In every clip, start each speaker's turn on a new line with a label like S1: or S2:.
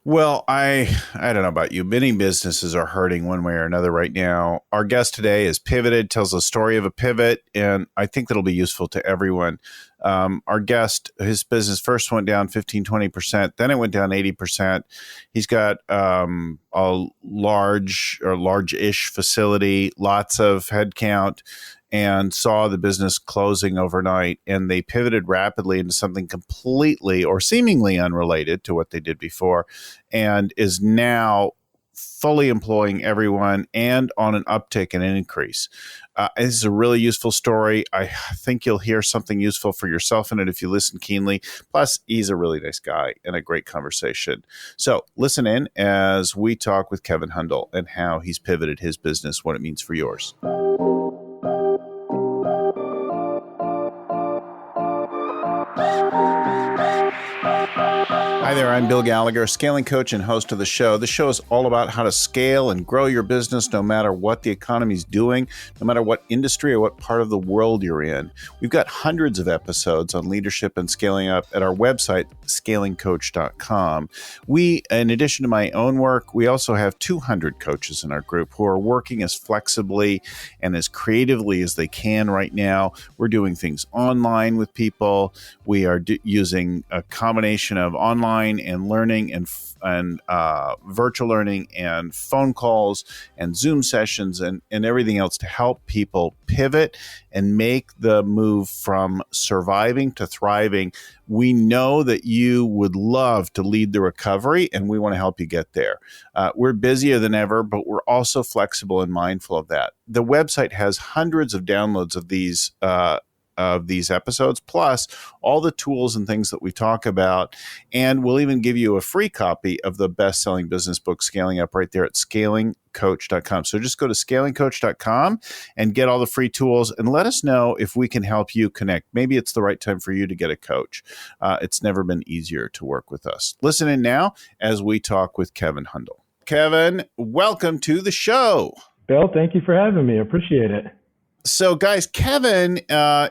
S1: Well, I don't know about you. Many businesses are hurting one way or another right now. Our guest today is pivoted, tells a story of a pivot, and I think that'll be useful to everyone. Our guest, his business first went down 15, 20%, then it went down 80%. He's got a large-ish facility, lots of headcount, and saw the business closing overnight, and they pivoted rapidly into something completely or seemingly unrelated to what they did before, and is now fully employing everyone and on an uptick and an increase. This is a really useful story. I think you'll hear something useful for yourself in it if you listen keenly. Plus, he's a really nice guy and a great conversation. So listen in as we talk with Kevin Hundal and how he's pivoted his business, what it means for yours. Hi there, I'm Bill Gallagher, scaling coach and host of the show. The show is all about how to scale and grow your business no matter what the economy is doing, no matter what industry or what part of the world you're in. We've got hundreds of episodes on leadership and scaling up at our website, scalingcoach.com. We, in addition to my own work, we also have 200 coaches in our group who are working as flexibly and as creatively as they can right now. We're doing things online with people. We are using a combination of online and learning and virtual learning and phone calls and Zoom sessions and everything else to help people pivot and make the move from surviving to thriving. We know that you would love to lead the recovery, and we want to help you get there. We're busier than ever, but we're also flexible and mindful of that. The website has hundreds of downloads of these episodes, plus all the tools and things that we talk about. And we'll even give you a free copy of the best-selling business book, Scaling Up, right there at scalingcoach.com. So just go to scalingcoach.com and get all the free tools and let us know if we can help you connect. Maybe it's the right time for you to get a coach. It's never been easier to work with us. Listen in now as we talk with Kevin Hundal. Kevin, welcome to the show.
S2: Bill, thank you for having me. I appreciate it.
S1: So, guys, Kevin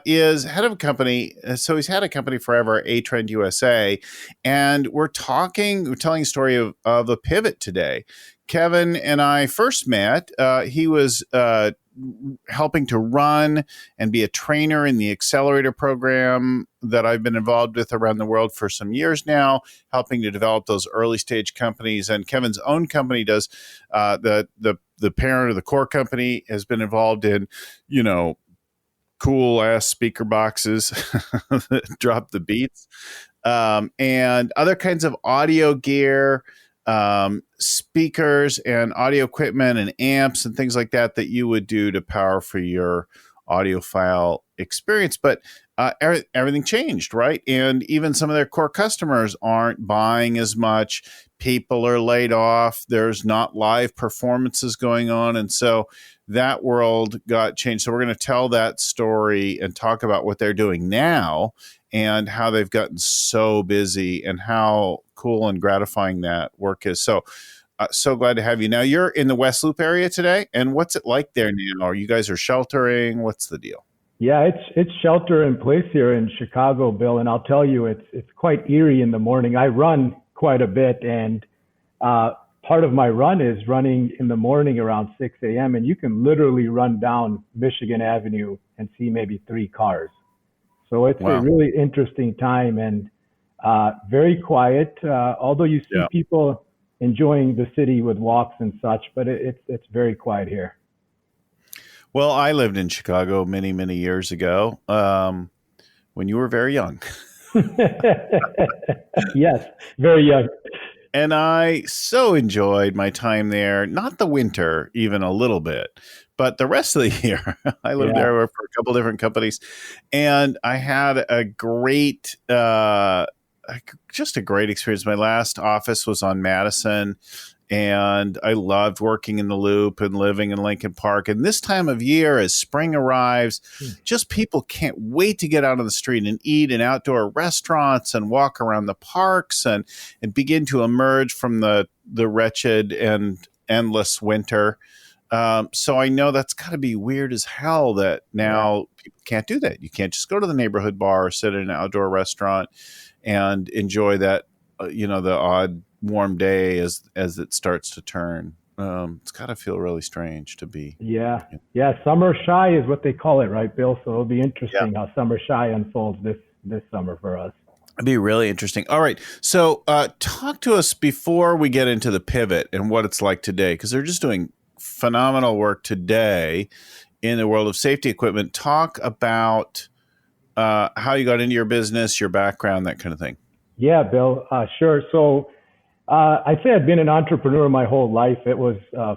S1: is head of a company. So he's had a company forever, Atrend USA, and we're telling a story of a pivot today. Kevin and I first met. He was helping to run and be a trainer in the accelerator program that I've been involved with around the world for some years now, helping to develop those early stage companies. And Kevin's own company does the parent of the core company has been involved in, cool ass speaker boxes that drop the beats, and other kinds of audio gear, speakers and audio equipment and amps and things like that you would do to power for your audiophile experience. But everything changed, right? And even some of their core customers aren't buying as much. People are laid off. There's not live performances going on. And so that world got changed. So we're going to tell that story and talk about what they're doing now and how they've gotten so busy and how cool and gratifying that work is. So glad to have you. Now, you're in the West Loop area today. And what's it like there now? You guys are sheltering? What's the deal?
S2: Yeah, it's shelter in place here in Chicago, Bill. And I'll tell you, it's quite eerie in the morning. I run quite a bit, and part of my run is running in the morning around 6 a.m. And you can literally run down Michigan Avenue and see maybe 3 cars. So it's a really interesting time and very quiet, although you see people enjoying the city with walks and such, but it's very quiet here.
S1: Well, I lived in Chicago many, many years ago when you were very young.
S2: Yes, very young.
S1: And I so enjoyed my time there, not the winter, even a little bit, but the rest of the year. I lived there for a couple different companies, and I had a great, just a great experience. My last office was on Madison, and I loved working in the Loop and living in Lincoln Park. And this time of year, as spring arrives, just people can't wait to get out on the street and eat in outdoor restaurants and walk around the parks and begin to emerge from the wretched and endless winter. So I know that's got to be weird as hell that now people can't do that. You can't just go to the neighborhood bar or sit in an outdoor restaurant and enjoy that, the odd warm day as it starts to turn. It's got to feel really strange to be.
S2: Yeah. Summer shy is what they call it, right, Bill? So it'll be interesting how summer shy unfolds this summer for us.
S1: It'd be really interesting. All right. So talk to us before we get into the pivot and what it's like today, because they're just doing phenomenal work today in the world of safety equipment. Talk about how you got into your business, your background, that kind of thing.
S2: Yeah, Bill. Sure. So I'd say I've been an entrepreneur my whole life. It was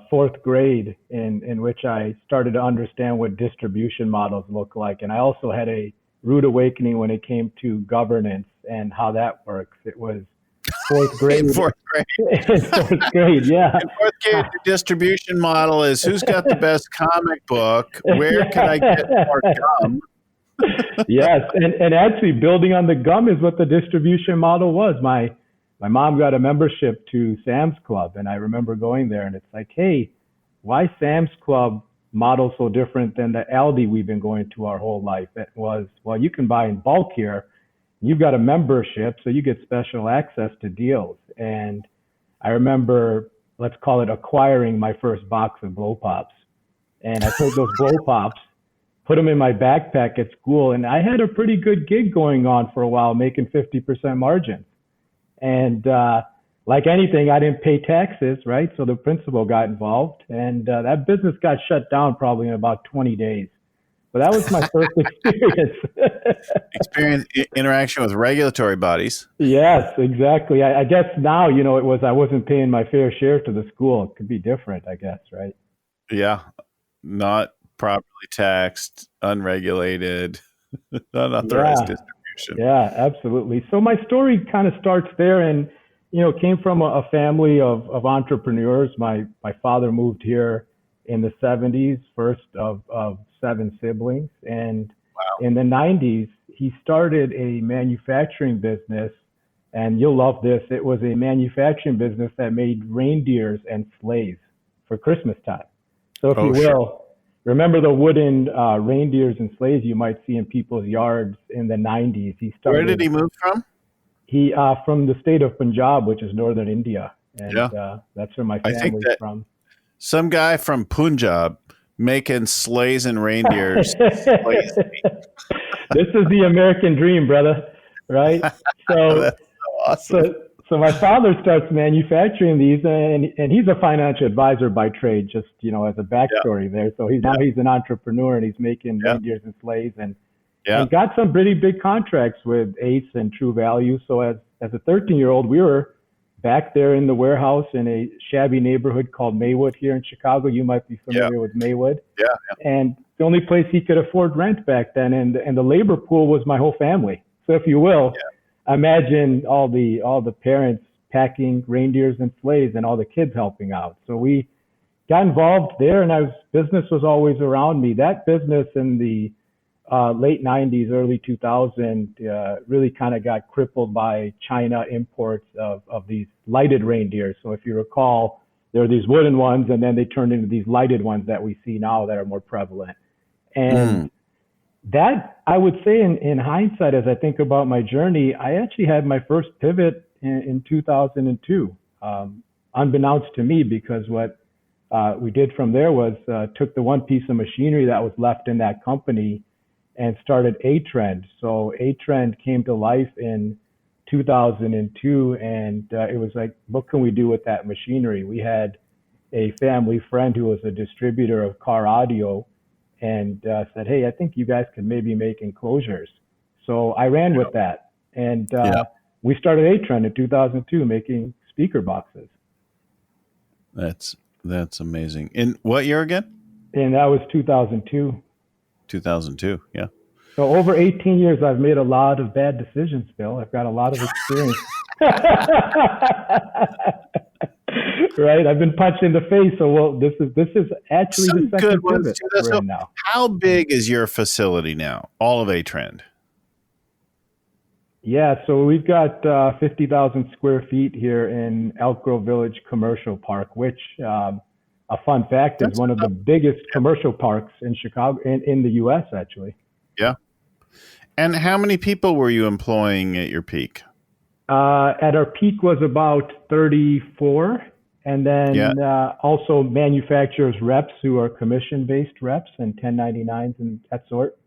S2: fourth grade in which I started to understand what distribution models look like. And I also had a rude awakening when it came to governance and how that works. It was fourth grade.
S1: Fourth grade.
S2: Fourth grade, yeah.
S1: In fourth grade, the distribution model is who's got the best comic book? Where can I get more gum?
S2: Yes, and actually building on the gum is what the distribution model was. My mom got a membership to Sam's Club, and I remember going there, and it's like, hey, why Sam's Club model so different than the Aldi we've been going to our whole life? It was, well, you can buy in bulk here. You've got a membership, so you get special access to deals. And I remember, let's call it acquiring my first box of blow pops. And I took those blow pops, put them in my backpack at school, and I had a pretty good gig going on for a while, making 50% margins. And like anything, I didn't pay taxes, right? So the principal got involved, and that business got shut down probably in about 20 days. But that was my first experience.
S1: Interaction with regulatory bodies.
S2: Yes, exactly. I guess now, it was I wasn't paying my fair share to the school. It could be different, I guess, right?
S1: Yeah, not properly taxed, unregulated, unauthorized distribution.
S2: Yeah, absolutely. So my story kind of starts there, and came from a family of entrepreneurs. My father moved here in the 70s, first of 7 siblings, and in the 90s he started a manufacturing business. And you'll love this. It was a manufacturing business that made reindeers and sleighs for Christmas time. So if you will, remember the wooden reindeers and sleighs you might see in people's yards in the 90s. He started.
S1: Where did he move from?
S2: He from the state of Punjab, which is northern India, and that's where my family's from.
S1: Some guy from Punjab making sleighs and reindeers.
S2: This is the American dream, brother. Right? So
S1: that's so awesome.
S2: So my father starts manufacturing these, and he's a financial advisor by trade, just as a backstory there. So now he's an entrepreneur, and he's making reindeers and sleighs, and got some pretty big contracts with Ace and True Value. So as a 13-year-old, we were back there in the warehouse in a shabby neighborhood called Maywood here in Chicago. You might be familiar with Maywood. Yeah. And the only place he could afford rent back then, and the labor pool was my whole family. So if you will, imagine all the parents packing reindeers and sleighs and all the kids helping out. So we got involved there, and business was always around me. That business in the late 90s, early 2000, really kind of got crippled by China imports of these lighted reindeers. So if you recall, there were these wooden ones, and then they turned into these lighted ones that we see now that are more prevalent. And that, I would say in hindsight, as I think about my journey, I actually had my first pivot in 2002, unbeknownst to me, because what we did from there was took the one piece of machinery that was left in that company and started Atrend. So Atrend came to life in 2002, and it was like, what can we do with that machinery? We had a family friend who was a distributor of car audio, and said, hey, I think you guys could maybe make enclosures. So I ran with that, and we started Atrend in 2002, making speaker boxes.
S1: That's amazing. In what year again?
S2: And that was 2002.
S1: 2002, yeah.
S2: So over 18 years, I've made a lot of bad decisions, Bill. I've got a lot of experience. Right, I've been punched in the face. So this is actually some the second pivot we're in now.
S1: How big is your facility now? All of Atrend?
S2: Yeah, so we've got 50,000 square feet here in Elk Grove Village Commercial Park, which a fun fact is one of the biggest commercial parks in Chicago, in the U.S. actually.
S1: Yeah. And how many people were you employing at your peak?
S2: At our peak was about 34. And
S1: Yeah.
S2: then also manufacturers reps who are commission based reps and 1099s and that sort.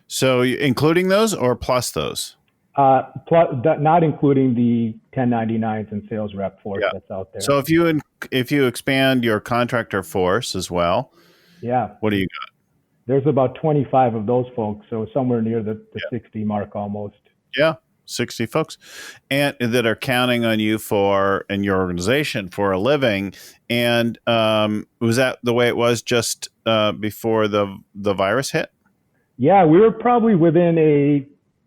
S1: So including those or plus those?
S2: Plus, not including the 1099s and sales rep force
S1: Yeah.
S2: that's out there.
S1: So if you expand your contractor force as well,
S2: Yeah,
S1: what do you
S2: there's about 25 of those folks, so somewhere near the 60 mark almost.
S1: Yeah, 60 folks and that are counting on you for and your organization for a living. And was that the way it was just before the virus hit?
S2: Yeah, we were probably within a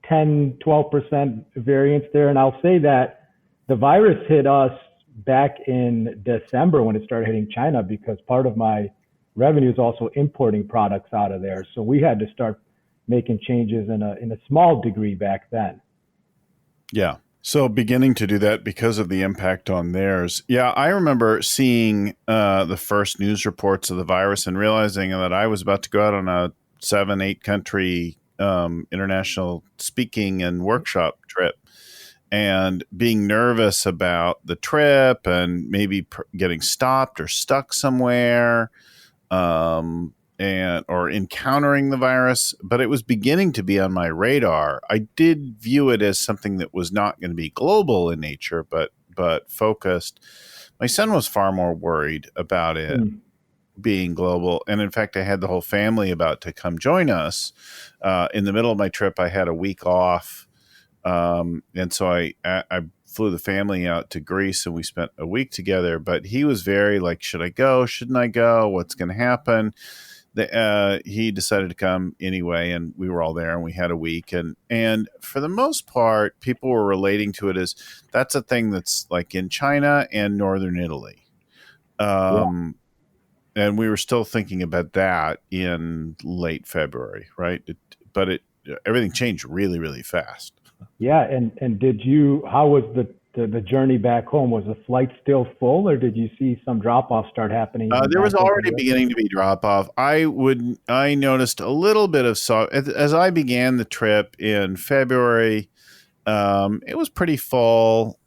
S2: 10-12% variance there. And I'll say that the virus hit us back in December when it started hitting China, because part of my revenue is also importing products out of there. So we had to start making changes in a small degree back then.
S1: Yeah. So beginning to do that because of the impact on theirs. Yeah, I remember seeing the first news reports of the virus and realizing that I was about to go out on a 7, 8 country international speaking and workshop trip, and being nervous about the trip and maybe getting stopped or stuck somewhere, and or encountering the virus. But it was beginning to be on my radar. I did view it as something that was not going to be global in nature, but focused. My son was far more worried about it being global. And in fact, I had the whole family about to come join us. In the middle of my trip, I had a week off. And so I flew the family out to Greece and we spent a week together. But he was very like, should I go? Shouldn't I go? What's going to happen? He decided to come anyway, and we were all there and we had a week. And for the most part, people were relating to it as that's a thing that's like in China and Northern Italy. And we were still thinking about that in late February, right? But everything changed really, really fast.
S2: Yeah, and how was the journey back home? Was the flight still full, or did you see some drop off start happening?
S1: There was already beginning to be drop off. I noticed a little bit of as I began the trip in February. It was pretty full.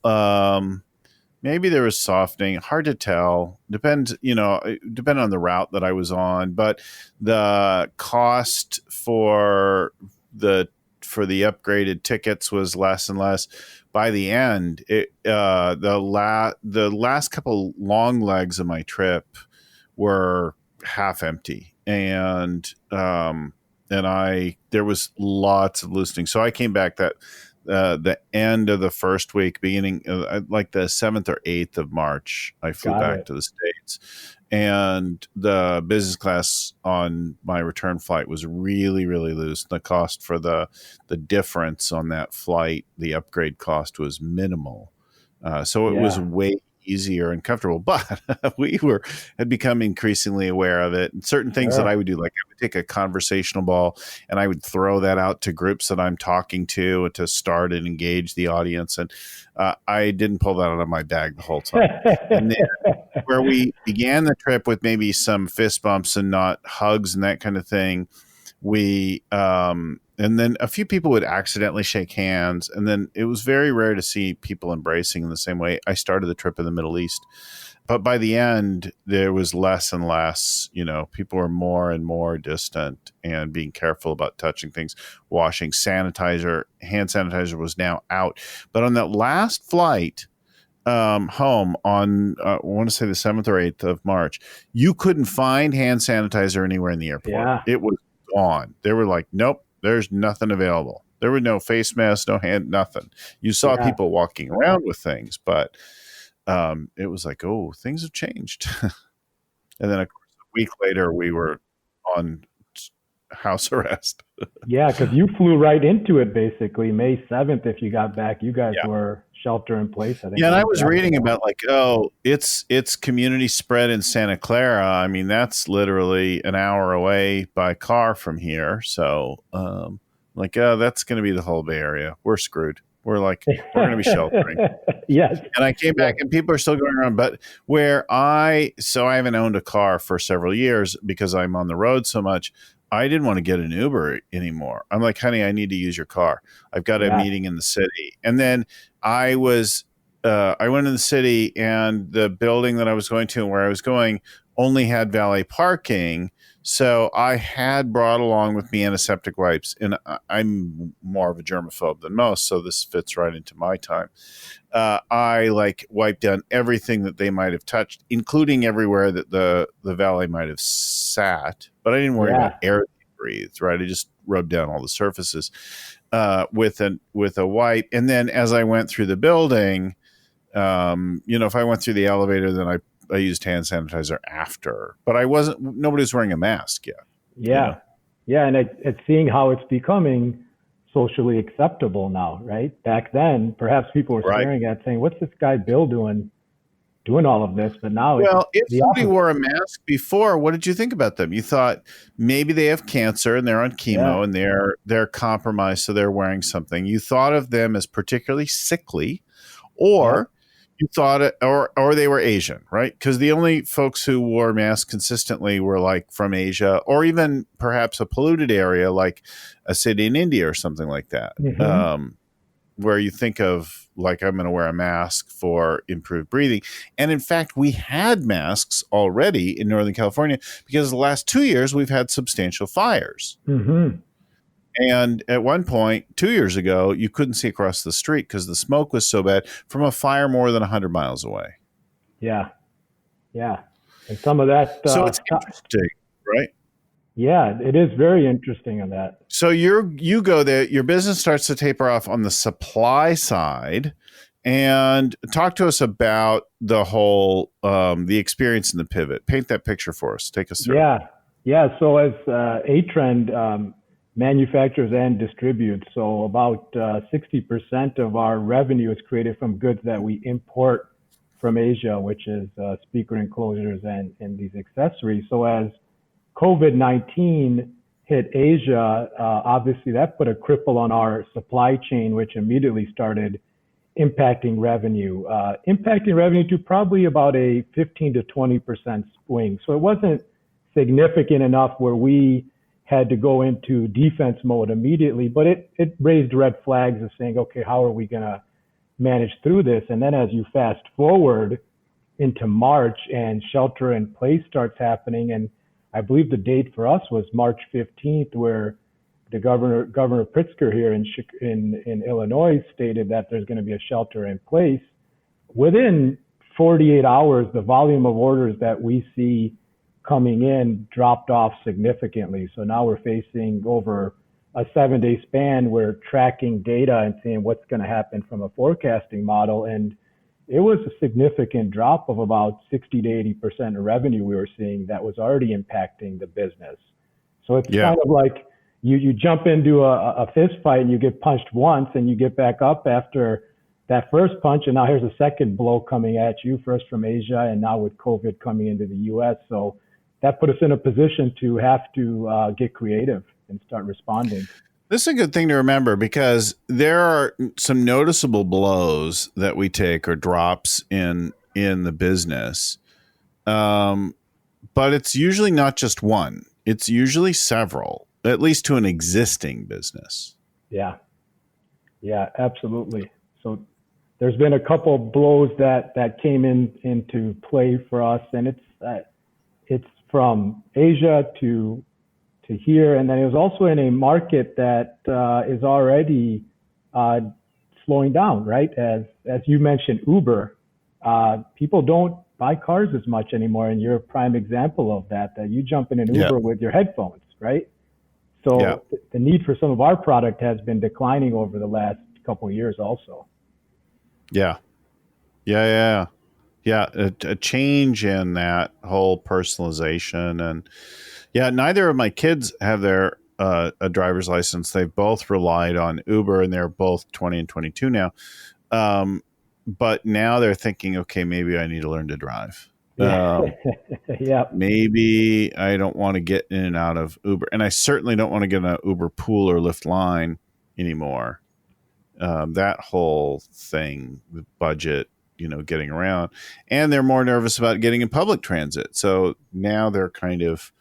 S1: Maybe there was softening. Hard to tell. Depends on the route that I was on. But the cost for the upgraded tickets was less and less. By the end, the last couple long legs of my trip were half empty, and there was lots of loosening. So I came back the end of the first week, beginning like the 7th or 8th of March, I flew back to the States, and the business class on my return flight was really, really loose. The cost for the difference on that flight, the upgrade cost was minimal. So it was way easier and comfortable, but we had become increasingly aware of it. And certain things that I would do, like I would take a conversational ball and I would throw that out to groups that I'm talking to start and engage the audience. And I didn't pull that out of my bag the whole time. And then where we began the trip with maybe some fist bumps and not hugs and that kind of thing, and then a few people would accidentally shake hands. And then it was very rare to see people embracing in the same way. I started the trip in the Middle East. But by the end, there was less and less, people were more and more distant and being careful about touching things, washing, hand sanitizer was now out. But on that last flight home on, I want to say the 7th or 8th of March, you couldn't find hand sanitizer anywhere in the airport.
S2: Yeah.
S1: It was gone. They were like, nope. There's nothing available. There were no face masks, no hand, nothing. You saw people walking around with things, but it was like, oh, things have changed. And then, of course, a week later, we were on house arrest.
S2: Yeah, because you flew right into it, basically. May 7th, if you got back, you guys were shelter in place, I think.
S1: Yeah, and I was reading about it's community spread in Santa Clara. I mean, that's literally an hour away by car from here. So, that's going to be the whole Bay Area. We're screwed. We're like, we're going to be sheltering.
S2: Yes.
S1: And I came back and people are still going around. But so I haven't owned a car for several years because I'm on the road so much. I didn't want to get an Uber anymore. I'm like, honey, I need to use your car. I've got a meeting in the city. And then I went in the city, and the building that I was going to and where I was going only had valet parking. So I had brought along with me antiseptic wipes, and I'm more of a germaphobe than most, so this fits right into my time. I wiped down everything that they might have touched, including everywhere that the valet might have sat. But I didn't worry about air that they breathed, right? I just rubbed down all the surfaces with a wipe. And then as I went through the building, if I went through the elevator, then I used hand sanitizer after. But nobody was wearing a mask yet.
S2: Yeah. Yeah. And it's seeing how it's becoming socially acceptable now, right? Back then, perhaps people were staring at saying, what's this guy Bill doing all of this? But now
S1: if somebody wore a mask before, what did you think about them? You thought maybe they have cancer and they're on chemo and they're compromised, so they're wearing something. You thought of them as particularly sickly, or you thought or they were Asian, right? Because the only folks who wore masks consistently were like from Asia, or even perhaps a polluted area like a city in India or something like that, where you think of like, I'm going to wear a mask for improved breathing. And in fact, we had masks already in Northern California because the last 2 years we've had substantial fires.
S2: Mm-hmm.
S1: And at one point, 2 years ago, you couldn't see across the street because the smoke was so bad from a fire more than 100 miles away.
S2: Yeah. Yeah. And some of that.
S1: So it's interesting, right?
S2: Yeah, it is very interesting on that.
S1: So you go there, your business starts to taper off on the supply side, and talk to us about the whole, the experience in the pivot. Paint that picture for us. Take us through.
S2: Yeah. So as Atrend, manufactures and distributes. So about 60% of our revenue is created from goods that we import from Asia, which is speaker enclosures and these accessories. So as COVID-19 hit Asia, obviously that put a cripple on our supply chain, which immediately started impacting revenue to probably about a 15 to 20% swing. So it wasn't significant enough where we had to go into defense mode immediately, but it raised red flags of saying, okay, how are we going to manage through this? And then as you fast forward into March and shelter in place starts happening, and I believe the date for us was March 15th, where the Governor Pritzker here in Illinois stated that there's going to be a shelter in place. Within 48 hours, the volume of orders that we see coming in dropped off significantly. So now we're facing over a 7-day span. We're tracking data and seeing what's going to happen from a forecasting model. And it was a significant drop of about 60 to 80% of revenue we were seeing that was already impacting the business. So it's kind of like you jump into a fist fight and you get punched once and you get back up after that first punch. And now here's a second blow coming at you, first from Asia and now with COVID coming into the US. So that put us in a position to have to get creative and start responding.
S1: This is a good thing to remember because there are some noticeable blows that we take or drops in the business. But it's usually not just one. It's usually several, at least to an existing business.
S2: Yeah, absolutely. So there's been a couple of blows that came into play for us, and it's from Asia to here, and then it was also in a market that is already slowing down, right? As you mentioned, Uber, people don't buy cars as much anymore, and you're a prime example of that. That you jump in an Uber with your headphones, right? So the need for some of our product has been declining over the last couple of years, also.
S1: Yeah. A change in that whole personalization. And neither of my kids have their a driver's license. They've both relied on Uber, and they're both 20 and 22 now. But now they're thinking, okay, maybe I need to learn to drive. Maybe I don't want to get in and out of Uber, and I certainly don't want to get in an Uber pool or Lyft line anymore. that whole thing, the budget, getting around, and they're more nervous about getting in public transit. So now they're kind of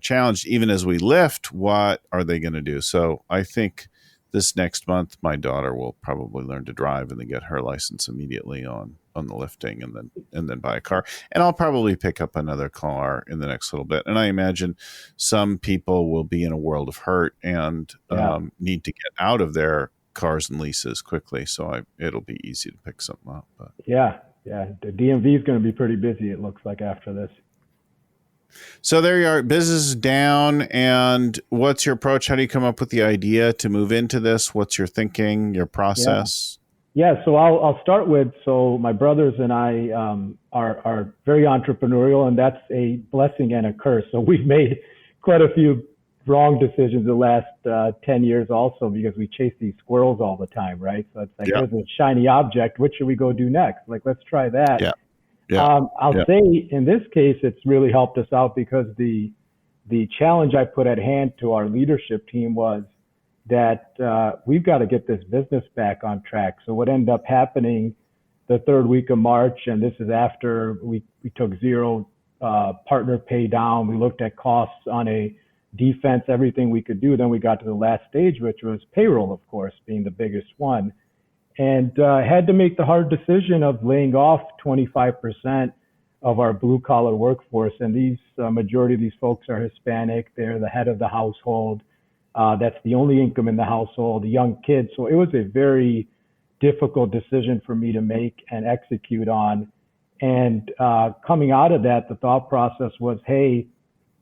S1: challenged. Even as we lift, what are they going to do? So I think this next month, my daughter will probably learn to drive and then get her license immediately on the lifting, and then buy a car. And I'll probably pick up another car in the next little bit. And I imagine some people will be in a world of hurt and need to get out of their cars and leases quickly, so it'll be easy to pick something up. But.
S2: Yeah. The DMV is going to be pretty busy, it looks like, after this.
S1: So there you are. Business is down. And what's your approach? How do you come up with the idea to move into this? What's your thinking, your process?
S2: Yeah. So I'll start with, so my brothers and I are very entrepreneurial, and that's a blessing and a curse. So we've made quite a few wrong decisions the last 10 years also, because we chase these squirrels all the time, right? So it's like, there's a shiny object. What should we go do next? Like, let's try that. I'll say in this case, it's really helped us out, because the challenge I put at hand to our leadership team was that we've got to get this business back on track. So what ended up happening the third week of March, and this is after we took zero partner pay down, we looked at costs on a defense, everything we could do. Then we got to the last stage, which was payroll, of course, being the biggest one. And had to make the hard decision of laying off 25% of our blue collar workforce. And these majority of these folks are Hispanic. They're the head of the household. That's the only income in the household, the young kids. So it was a very difficult decision for me to make and execute on. And coming out of that, the thought process was, hey,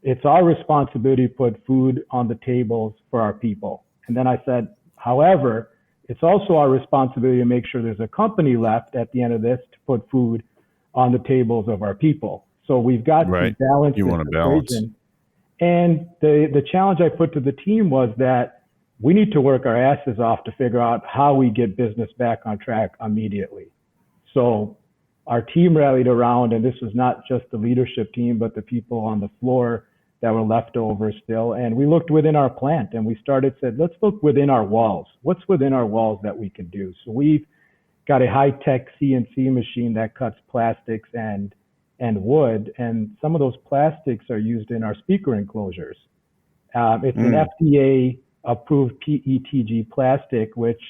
S2: it's our responsibility to put food on the tables for our people. And then I said, however, it's also our responsibility to make sure there's a company left at the end of this to put food on the tables of our people. So we've got to balance
S1: this equation.
S2: And the challenge I put to the team was that we need to work our asses off to figure out how we get business back on track immediately. So our team rallied around, and this was not just the leadership team, but the people on the floor that were left over still. And we looked within our plant, and we said, let's look within our walls. What's within our walls that we can do? So we've got a high-tech CNC machine that cuts plastics and wood. And some of those plastics are used in our speaker enclosures. It's an FDA-approved PETG plastic, which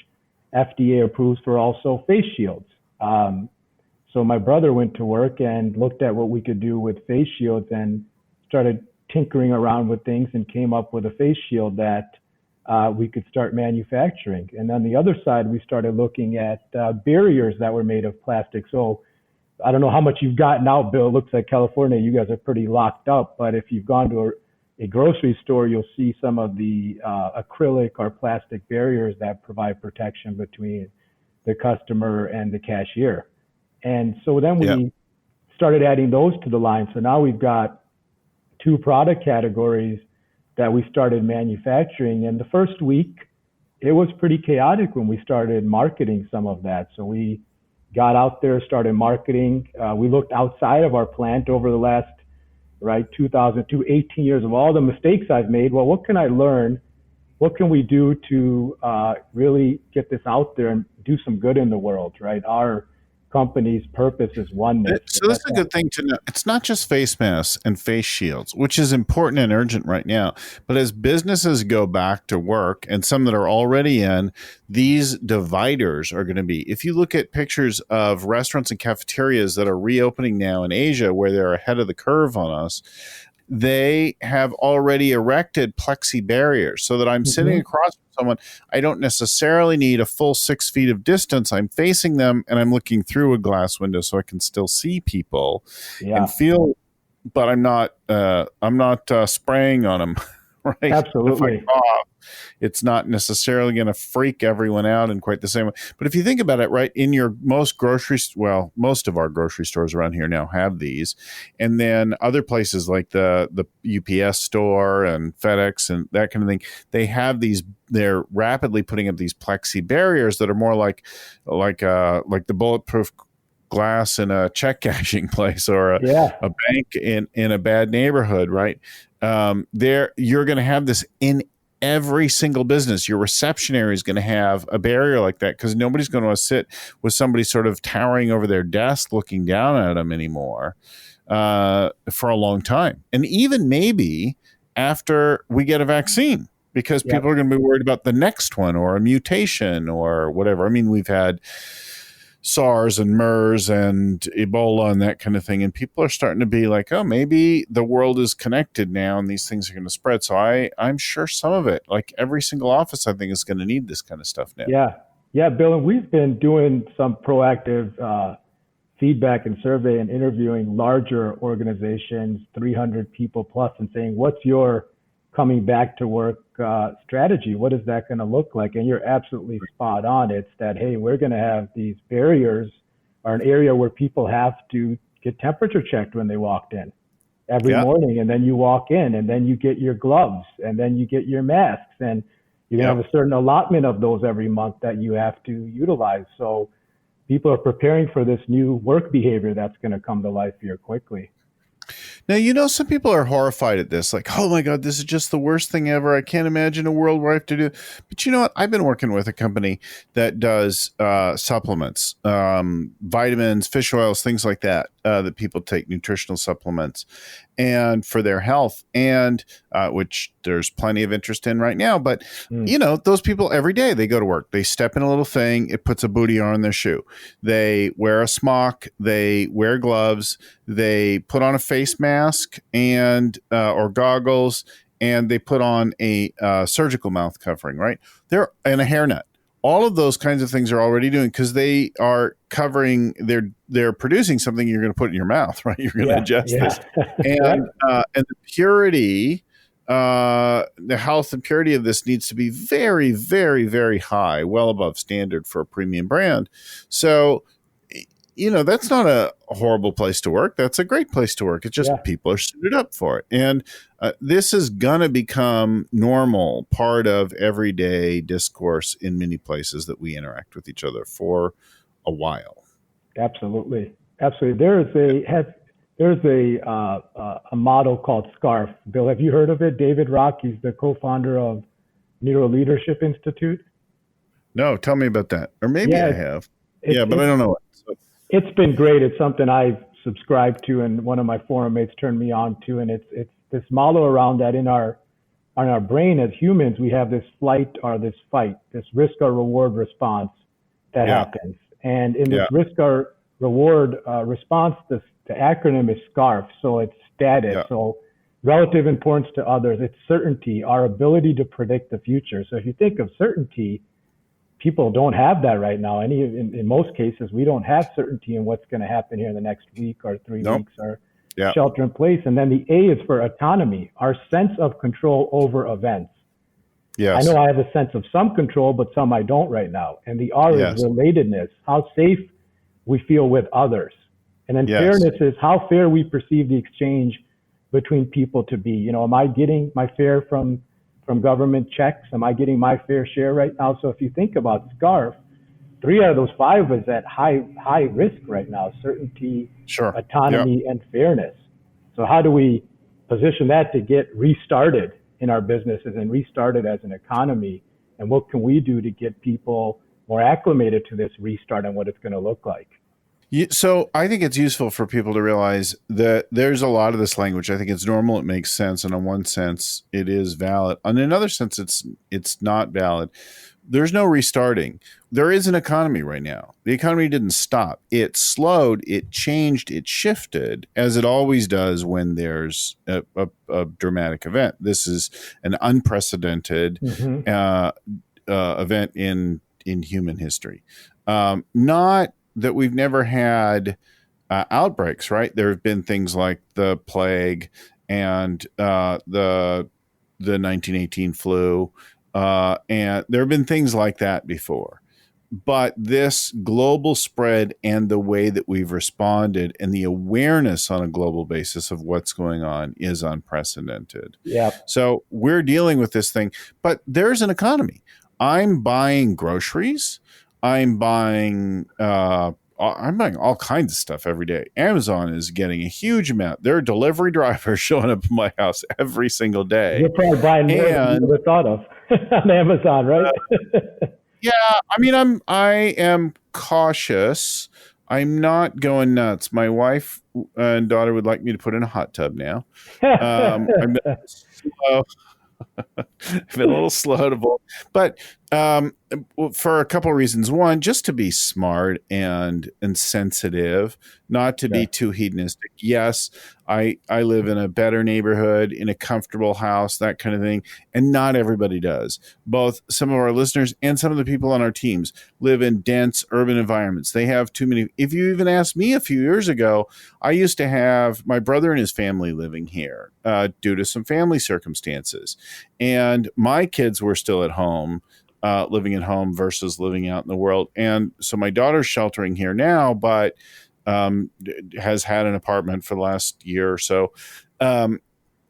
S2: FDA approves for also face shields. So my brother went to work and looked at what we could do with face shields and started tinkering around with things and came up with a face shield that we could start manufacturing. And on the other side, we started looking at barriers that were made of plastic. So I don't know how much you've gotten out, Bill. It looks like California, you guys are pretty locked up. But if you've gone to a grocery store, you'll see some of the acrylic or plastic barriers that provide protection between the customer and the cashier. And so then we started adding those to the line. So now we've got 2 product categories that we started manufacturing. And the first week, it was pretty chaotic when we started marketing some of that. So we got out there, started marketing. We looked outside of our plant over the last, 2002, 18 years of all the mistakes I've made. Well, what can I learn? What can we do to really get this out there and do some good in the world, right? Our company's purpose is oneness.
S1: So that's a good thing to know. It's not just face masks and face shields, which is important and urgent right now. But as businesses go back to work, and some that are already in, these dividers are going to be, if you look at pictures of restaurants and cafeterias that are reopening now in Asia, where they're ahead of the curve on us, they have already erected plexi barriers so that I'm sitting across from someone. I don't necessarily need a full 6 feet of distance. I'm facing them and I'm looking through a glass window so I can still see people and feel, but I'm not spraying on them. Right?
S2: Absolutely.
S1: If I cough, it's not necessarily going to freak everyone out in quite the same way. But if you think about it, right, in your most of our grocery stores around here now have these. And then other places like the UPS store and FedEx and that kind of thing, they have these, they're rapidly putting up these plexi barriers that are more like the bulletproof glass in a check cashing place or a bank in a bad neighborhood, right? There, you're going to have this in every single business, your reception area is going to have a barrier like that, because nobody's going to want to sit with somebody sort of towering over their desk looking down at them anymore for a long time. And even maybe after we get a vaccine, because people are going to be worried about the next one or a mutation or whatever. I mean, we've had SARS and MERS and Ebola and that kind of thing. And people are starting to be like, oh, maybe the world is connected now and these things are going to spread. So I'm sure some of it, like every single office, I think is going to need this kind of stuff now.
S2: Yeah, Bill, and we've been doing some proactive feedback and survey and interviewing larger organizations, 300 people plus, and saying, what's your coming back to work strategy? What is that going to look like? And you're absolutely spot on. It's that, hey, we're going to have these barriers, or an area where people have to get temperature checked when they walked in every morning. And then you walk in and then you get your gloves and then you get your masks, and you're going to have a certain allotment of those every month that you have to utilize. So people are preparing for this new work behavior that's going to come to life here quickly.
S1: Now, some people are horrified at this, like, oh my God, this is just the worst thing ever. I can't imagine a world where I have to do. But you know what? I've been working with a company that does supplements, vitamins, fish oils, things like that, that people take, nutritional supplements, and for their health, and which there's plenty of interest in right now. But, those people every day they go to work, they step in a little thing, it puts a booty on their shoe. They wear a smock, they wear gloves, they put on a face mask and or goggles, and they put on a surgical mouth covering, right? And a hairnet. All of those kinds of things are already doing, because they are covering, they're producing something you're going to put in your mouth, right? You're going to ingest this. And the purity, the health and purity of this needs to be very, very, very high, well above standard for a premium brand. So, that's not a horrible place to work. That's a great place to work. It's just people are suited up for it. And this is going to become normal, part of everyday discourse in many places that we interact with each other for a while.
S2: Absolutely. There's a model called SCARF. Bill, have you heard of it? David Rock, he's the co-founder of Neuro Leadership Institute.
S1: No, tell me about that. Or maybe I have. But I don't know it. So.
S2: It's been great. It's something I've subscribed to, and one of my forum mates turned me on to. And it's this model around that in our brain as humans, we have this flight or this fight, this risk or reward response that happens. And in this risk or reward response, the acronym is SCARF. So it's status. So relative importance to others. It's certainty, our ability to predict the future. So if you think of certainty, people don't have that right now. In most cases, we don't have certainty in what's going to happen here in the next week or 3 weeks or shelter in place. And then the A is for autonomy, our sense of control over events. Yes. I know I have a sense of some control, but some I don't right now. And the R is relatedness, how safe we feel with others. And then fairness is how fair we perceive the exchange between people to be. Am I getting my fare from government checks? Am I getting my fair share right now? So if you think about SCARF, 3 out of those 5 is at high risk right now: certainty, autonomy, and fairness. So how do we position that to get restarted in our businesses and restarted as an economy? And what can we do to get people more acclimated to this restart and what it's going to look like?
S1: So I think it's useful for people to realize that there's a lot of this language. I think it's normal. It makes sense. And in one sense, it is valid. In another sense, it's not valid. There's no restarting. There is an economy right now. The economy didn't stop. It slowed, it changed, it shifted, as it always does when there's a dramatic event. This is an unprecedented event in human history. Not that we've never had outbreaks, right? There have been things like the plague and the 1918 flu, and there have been things like that before. But this global spread and the way that we've responded and the awareness on a global basis of what's going on is unprecedented.
S2: Yeah.
S1: So we're dealing with this thing, but there's an economy. I'm buying groceries. I'm buying all kinds of stuff every day. Amazon is getting a huge amount. There are delivery drivers showing up at my house every single day.
S2: You're probably buying more than you ever thought of. on Amazon, right?
S1: Yeah, I mean, I am cautious. I'm not going nuts. My wife and daughter would like me to put in a hot tub now. I'm slow. I've been a little slow to bolt, but for a couple of reasons. One, just to be smart and sensitive, not to be
S2: Sure.
S1: too hedonistic. Yes, I live in a better neighborhood, in a comfortable house, that kind of thing, and not everybody does. Both some of our listeners and some of the people on our teams live in dense urban environments. They have too many. If you even asked me a few years ago, I used to have my brother and his family living here due to some family circumstances. And my kids were still at home, living at home versus living out in the world. And so my daughter's sheltering here now, but has had an apartment for the last year or so of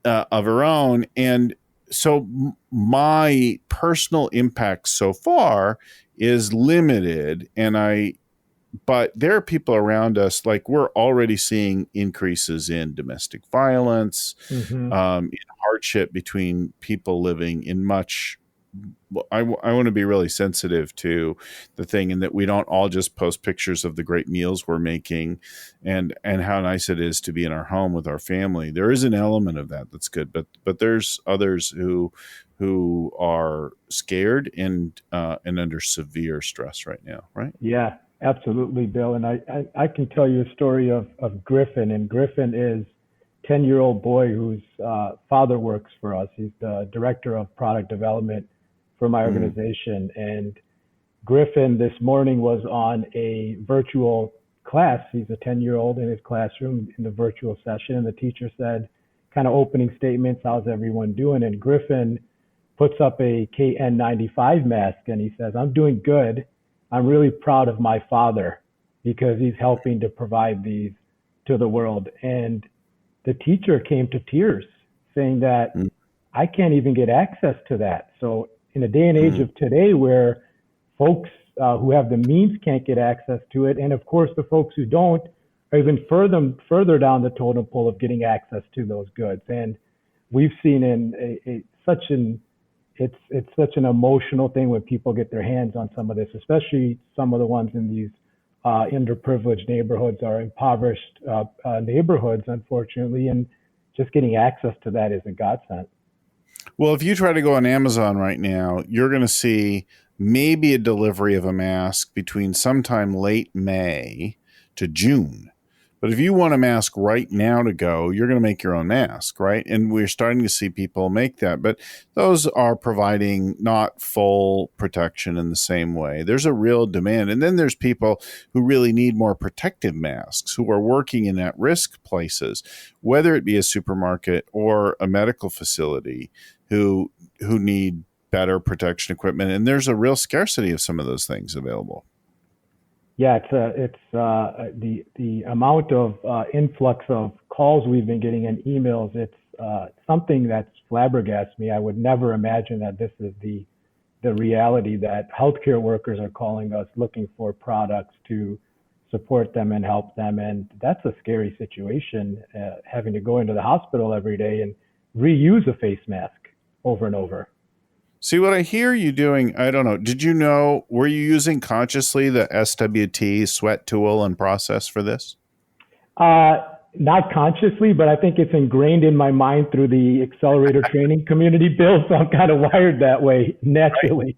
S1: her own. And so my personal impact so far is limited. But there are people around us, like we're already seeing increases in domestic violence,
S2: Hmm.
S1: in hardship between people living in much. I want to be really sensitive to the thing, and that we don't all just post pictures of the great meals we're making and how nice it is to be in our home with our family. There is an element of that that's good, but there's others who are scared and under severe stress right now, right?
S2: Yeah, absolutely, Bill. And I can tell you a story of Griffin. And Griffin is 10-year-old boy whose father works for us. He's the director of product development for my
S1: Mm.
S2: organization. And Griffin this morning was on a virtual class. He's a 10-year-old in his classroom in the virtual session. And the teacher said, kind of opening statements, how's everyone doing? And Griffin puts up a KN95 mask and he says, I'm doing good. I'm really proud of my father because he's helping to provide these to the world. And the teacher came to tears saying that
S1: Mm.
S2: I can't even get access to that. So in a day and age
S1: Mm.
S2: of today where folks who have the means can't get access to it, and of course the folks who don't are even further down the totem pole of getting access to those goods. And we've seen it's such an emotional thing when people get their hands on some of this, especially some of the ones in these underprivileged neighborhoods or impoverished neighborhoods, unfortunately, and just getting access to that is a godsend.
S1: Well, if you try to go on Amazon right now, you're going to see maybe a delivery of a mask between sometime late May to June. But if you want a mask right now to go, you're going to make your own mask, right? And we're starting to see people make that. But those are providing not full protection in the same way. There's a real demand. And then there's people who really need more protective masks, who are working in at-risk places, whether it be a supermarket or a medical facility, who need better protection equipment. And there's a real scarcity of some of those things available.
S2: Yeah, the amount of influx of calls we've been getting and emails. It's something that's flabbergasted me. I would never imagine that this is the reality, that healthcare workers are calling us looking for products to support them and help them, and that's a scary situation. Having to go into the hospital every day and reuse a face mask over and over.
S1: See what I hear you doing. I don't know. Did you know, were you using consciously the SWT sweat tool and process for this?
S2: Uh, Not consciously, but I think it's ingrained in my mind through the accelerator training community, Bill. So I'm kind of wired that way naturally.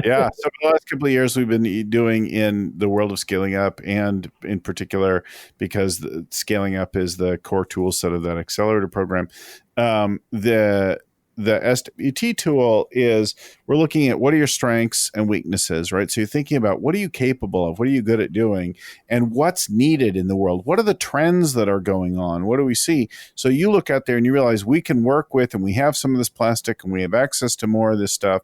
S1: Yeah. So for the last couple of years, we've been doing in the world of scaling up, and in particular, because scaling up is the core tool set of that accelerator program. The SWT tool is, we're looking at what are your strengths and weaknesses, right? So you're thinking about what are you capable of? What are you good at doing? And what's needed in the world? What are the trends that are going on? What do we see? So you look out there and you realize we can work with, and we have some of this plastic and we have access to more of this stuff.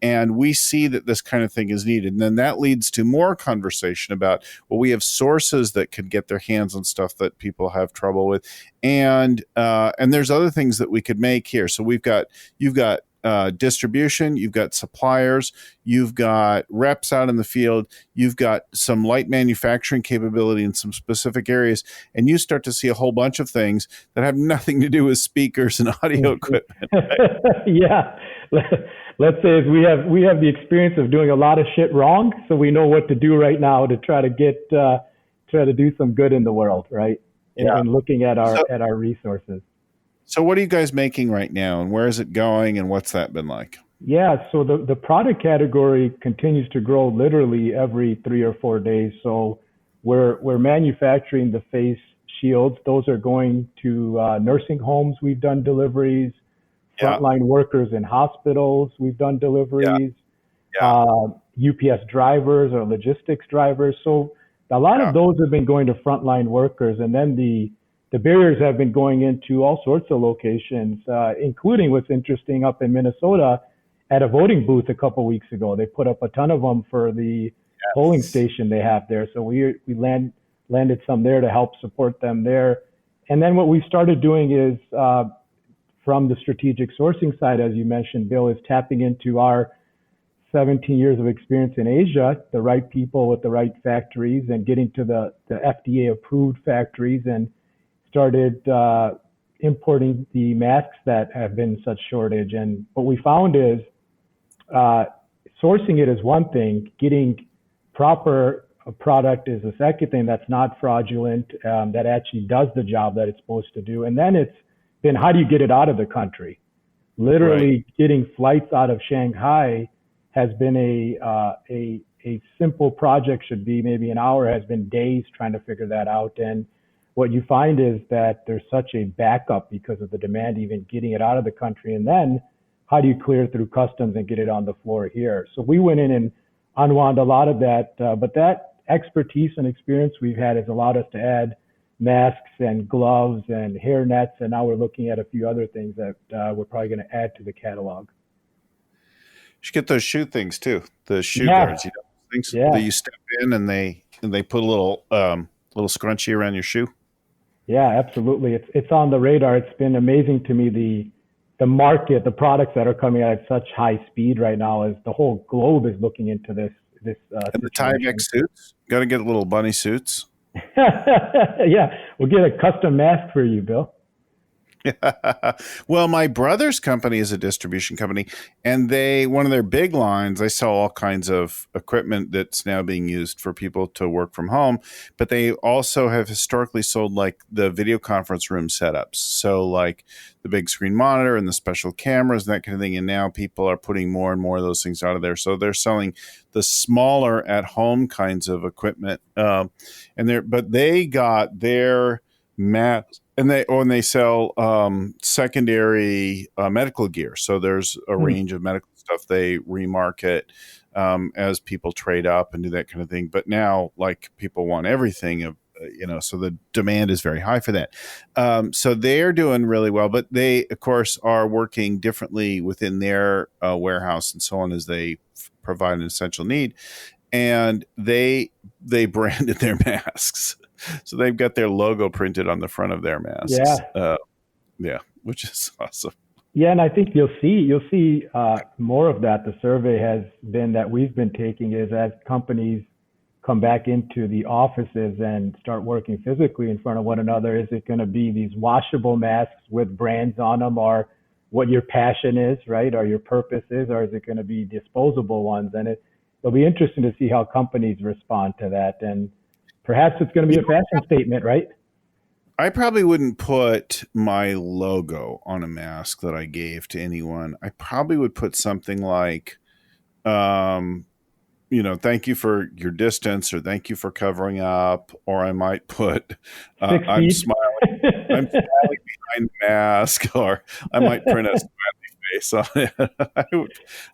S1: And we see that this kind of thing is needed. And then that leads to more conversation about, well, we have sources that could get their hands on stuff that people have trouble with. And there's other things that we could make here. So you've got distribution, you've got suppliers, you've got reps out in the field, you've got some light manufacturing capability in some specific areas, and you start to see a whole bunch of things that have nothing to do with speakers and audio equipment.
S2: Yeah. Let's say we have the experience of doing a lot of shit wrong, so we know what to do right now to try to do some good in the world, right? And looking at our resources.
S1: So what are you guys making right now, and where is it going, and what's that been like?
S2: Yeah, so the product category continues to grow literally every 3 or 4 days. So we're manufacturing the face shields. Those are going to nursing homes. We've done deliveries. Frontline workers in hospitals. We've done deliveries. UPS drivers or logistics drivers. So a lot of those have been going to frontline workers, and then the barriers have been going into all sorts of locations, including what's interesting up in Minnesota at a voting booth a couple weeks ago. They put up a ton of them for the polling station they have there. So we landed some there to help support them there. And then what we started doing is from the strategic sourcing side, as you mentioned, Bill, is tapping into our 17 years of experience in Asia, the right people with the right factories, and getting to the FDA approved factories, and started importing the masks that have been in such shortage. And what we found is sourcing it is one thing, getting proper product is the second thing that's not fraudulent, that actually does the job that it's supposed to do. And then how do you get it out of the country? Literally getting flights out of Shanghai has been a simple project, should be maybe an hour, has been days trying to figure that out. And what you find is that there's such a backup because of the demand, even getting it out of the country. And then how do you clear through customs and get it on the floor here? So we went in and unwound a lot of that, but that expertise and experience we've had has allowed us to add masks and gloves and hair nets, and now we're looking at a few other things that we're probably going to add to the catalog.
S1: You should get those shoe things too, the shoe guards. Things that you step in and they put a little scrunchie around your shoe.
S2: Yeah, absolutely. It's on the radar. It's been amazing to me the market, the products that are coming out at such high speed right now, as the whole globe is looking into this.
S1: And the Tyvek suits. Got to get little bunny suits.
S2: Yeah, we'll get a custom mask for you, Bill.
S1: Well, my brother's company is a distribution company, and one of their big lines, they sell all kinds of equipment that's now being used for people to work from home, but they also have historically sold like the video conference room setups. So like the big screen monitor and the special cameras and that kind of thing. And now people are putting more and more of those things out of there. So they're selling the smaller at home kinds of equipment. But they got their mats. And they sell secondary medical gear. So there's a range of medical stuff they remarket as people trade up and do that kind of thing. But now, like, people want everything, so the demand is very high for that. So they're doing really well. But they, of course, are working differently within their warehouse and so on as they provide an essential need. And they branded their masks. So they've got their logo printed on the front of their masks. Which is awesome.
S2: Yeah, and I think you'll see more of that. The survey has been that we've been taking is as companies come back into the offices and start working physically in front of one another, is it going to be these washable masks with brands on them, or what your passion is, right, or your purpose is, or is it going to be disposable ones? And it'll be interesting to see how companies respond to that. And perhaps it's going to be a fashion statement, right?
S1: I probably wouldn't put my logo on a mask that I gave to anyone. I probably would put something like, thank you for your distance, or thank you for covering up. Or I might put, I'm smiling behind the mask, or I might print a smiley face on it.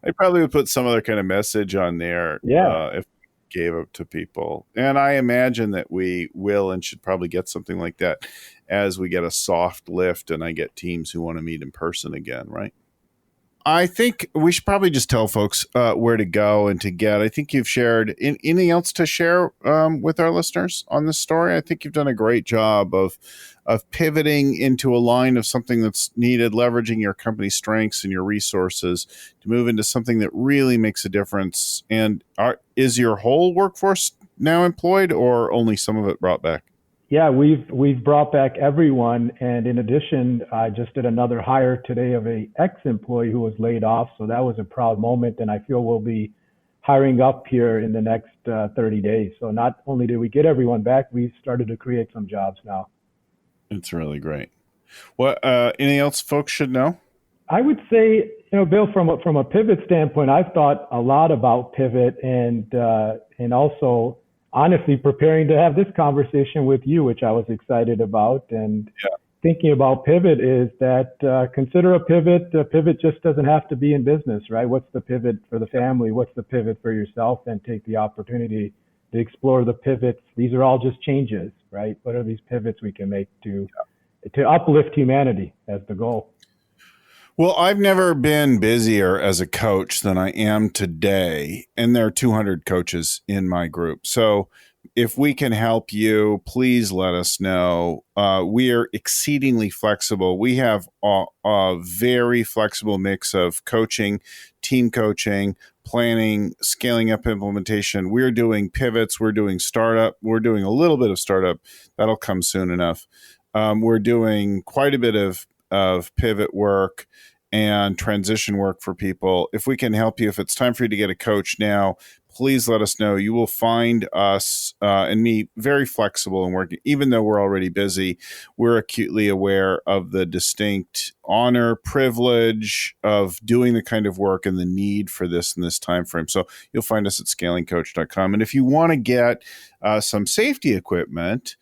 S1: I probably would put some other kind of message on there. If gave it to people. And I imagine that we will and should probably get something like that as we get a soft lift and I get teams who want to meet in person again, right? I think we should probably just tell folks where to go and to get. I think you've shared anything else to share with our listeners on this story. I think you've done a great job of pivoting into a line of something that's needed, leveraging your company's strengths and your resources to move into something that really makes a difference. And is your whole workforce now employed, or only some of it brought back?
S2: Yeah, we've brought back everyone, and in addition, I just did another hire today of a ex-employee who was laid off. So that was a proud moment, and I feel we'll be hiring up here in the next 30 days. So not only did we get everyone back, we've started to create some jobs now.
S1: It's really great. What anything else folks should know?
S2: I would say, Bill, from a pivot standpoint, I've thought a lot about pivot, and also honestly preparing to have this conversation with you, which I was excited about. And thinking about pivot is that consider a pivot. A pivot just doesn't have to be in business, right? What's the pivot for the family? What's the pivot for yourself? And take the opportunity to explore the pivots. These are all just changes, right? What are these pivots we can make to uplift humanity as the goal?
S1: Well, I've never been busier as a coach than I am today. And there are 200 coaches in my group. So if we can help you, please let us know. We are exceedingly flexible. We have a very flexible mix of coaching, team coaching, planning, scaling up implementation. We're doing pivots. We're doing startup. We're doing a little bit of startup. That'll come soon enough. We're doing quite a bit of pivot work and transition work for people. If we can help you, if it's time for you to get a coach now, please let us know. You will find us and me very flexible and working. Even though we're already busy, we're acutely aware of the distinct honor, privilege of doing the kind of work and the need for this in this time frame. So you'll find us at scalingcoach.com. And if you want to get some safety equipment,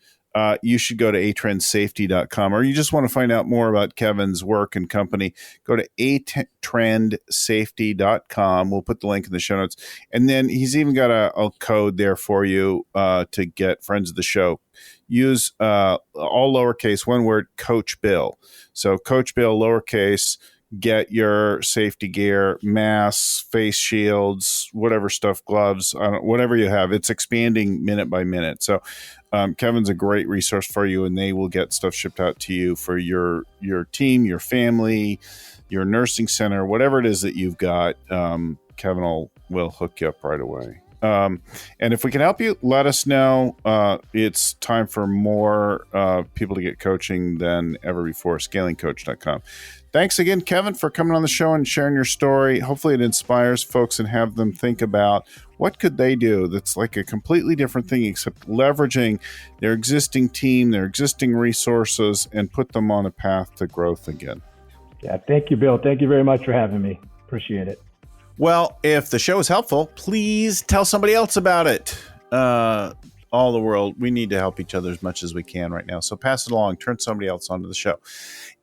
S1: you should go to atrendsafety.com, or you just want to find out more about Kevin's work and company, go to atrendsafety.com. We'll put the link in the show notes. And then he's even got a code there for you to get friends of the show. Use all lowercase, one word, Coach Bill. So Coach Bill, lowercase, get your safety gear, masks, face shields, whatever stuff, gloves, whatever you have. It's expanding minute by minute. So Kevin's a great resource for you, and they will get stuff shipped out to you for your team, your family, your nursing center, whatever it is that you've got. Kevin will hook you up right away. And if we can help you, let us know. It's time for more people to get coaching than ever before. Scalingcoach.com. Thanks again, Kevin, for coming on the show and sharing your story. Hopefully it inspires folks and have them think about what could they do that's like a completely different thing, except leveraging their existing team, their existing resources, and put them on a path to growth again.
S2: Yeah, thank you, Bill. Thank you very much for having me. Appreciate it.
S1: Well, if the show is helpful, please tell somebody else about it. All the world, we need to help each other as much as we can right now. So pass it along, turn somebody else onto the show.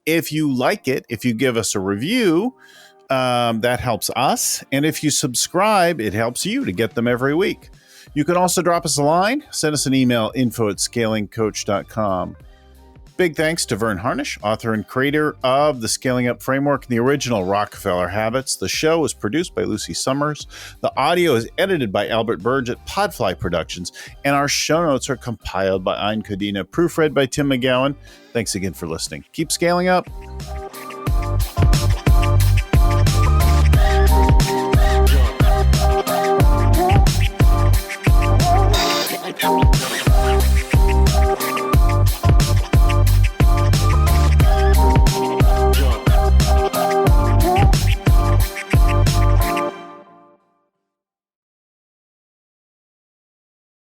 S1: If you like it, if you give us a review, that helps us. And if you subscribe, it helps you to get them every week. You can also drop us a line, send us an email, info@scalingcoach.com. Big thanks to Vern Harnish, author and creator of the Scaling Up Framework and the original Rockefeller Habits. The show is produced by Lucy Summers. The audio is edited by Albert Burge at Podfly Productions. And our show notes are compiled by Ein Kadina, proofread by Tim McGowan. Thanks again for listening. Keep scaling up.